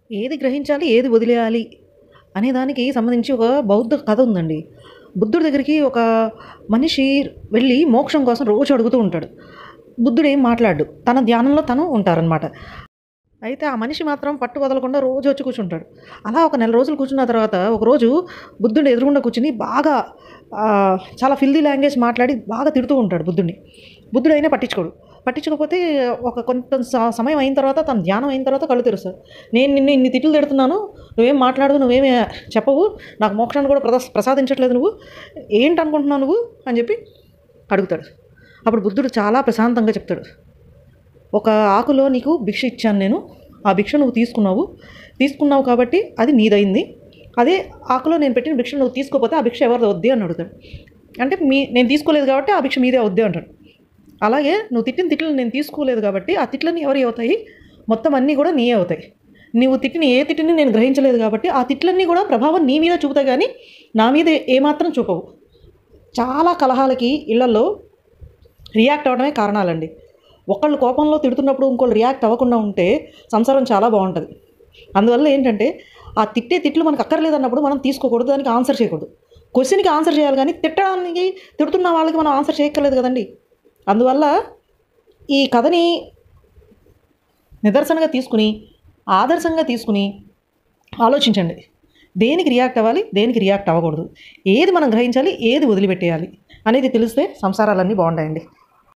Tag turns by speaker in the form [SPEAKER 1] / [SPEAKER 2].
[SPEAKER 1] ఏది గ్రహించాలి, ఏది వదిలేయాలి అనే దానికి సంబంధించి ఒక బౌద్ధ కథ ఉందండి. బుద్ధుడి దగ్గరికి ఒక మనిషి వెళ్ళి మోక్షం కోసం రోజు అడుగుతూ ఉంటాడు. బుద్ధుడు ఏం మాట్లాడు, తన ధ్యానంలో తను ఉంటారనమాట. అయితే ఆ మనిషి మాత్రం పట్టు వదలకుండా రోజు వచ్చి కూర్చుంటాడు. అలా ఒక నెల రోజులు కూర్చున్న తర్వాత ఒకరోజు బుద్ధుడు ఎదురుగుండా కూర్చుని బాగా చాలా ఫిల్దీ లాంగ్వేజ్ మాట్లాడి బాగా తిడుతూ ఉంటాడు బుద్ధుడిని. బుద్ధుడు అయినా పట్టించుకోడు. పట్టించుకోకపోతే ఒక కొంత సమయం అయిన తర్వాత, తన ధ్యానం అయిన తర్వాత కళ్ళు తెరుస్తాడు. నేను నిన్ను ఇన్ని తిట్లు తిడుతున్నాను, నువ్వేం మాట్లాడదు, నువ్వేమి చెప్పవు, నాకు మోక్షాన్ని కూడా ప్రసాదించట్లేదు, నువ్వు ఏంటనుకుంటున్నావు నువ్వు అని చెప్పి అడుగుతాడు. అప్పుడు బుద్ధుడు చాలా ప్రశాంతంగా చెప్తాడు, ఒక ఆకులో నీకు భిక్ష ఇచ్చాను నేను, ఆ భిక్ష నువ్వు తీసుకున్నావు కాబట్టి అది నీదైంది. అదే ఆకులో నేను పెట్టిన భిక్ష నువ్వు తీసుకోకపోతే ఆ భిక్ష ఎవరిది వద్దే అని అడుగుతాడు. అంటే నేను తీసుకోలేదు కాబట్టి ఆ భిక్ష మీదే వద్దే అంటాడు. అలాగే నువ్వు తిట్టిన తిట్లు నేను తీసుకోలేదు కాబట్టి ఆ తిట్లన్నీ ఎవరి అవుతాయి, మొత్తం అన్నీ కూడా నీయే అవుతాయి. నువ్వు తిట్టిన ఏ తిట్టిని నేను గ్రహించలేదు కాబట్టి ఆ తిట్లన్నీ కూడా ప్రభావం నీ మీద చూపుతాయి కానీ నా మీద ఏమాత్రం చూపవు. చాలా కలహాలకి ఇళ్లలో రియాక్ట్ అవ్వడమే కారణాలండి. ఒకళ్ళు కోపంలో తిడుతున్నప్పుడు ఇంకోళ్ళు రియాక్ట్ అవ్వకుండా ఉంటే సంసారం చాలా బాగుంటుంది. అందువల్ల ఏంటంటే ఆ తిట్లు మనకు అక్కర్లేదన్నప్పుడు మనం తీసుకోకూడదు, దానికి ఆన్సర్ చేయకూడదు. క్వశ్చన్కి ఆన్సర్ చేయాలి కానీ తిడుతున్న వాళ్ళకి మనం ఆన్సర్ చేయక్కర్లేదు కదండి. అందువల్ల ఈ కథని నిదర్శనంగా తీసుకుని, ఆదర్శంగా తీసుకుని ఆలోచించండి. దేనికి రియాక్ట్ అవ్వాలి, దేనికి రియాక్ట్ అవ్వకూడదు, ఏది మనం గ్రహించాలి, ఏది వదిలిపెట్టేయాలి అనేది తెలిస్తే సంసారాలన్నీ బాగుంటాయండి.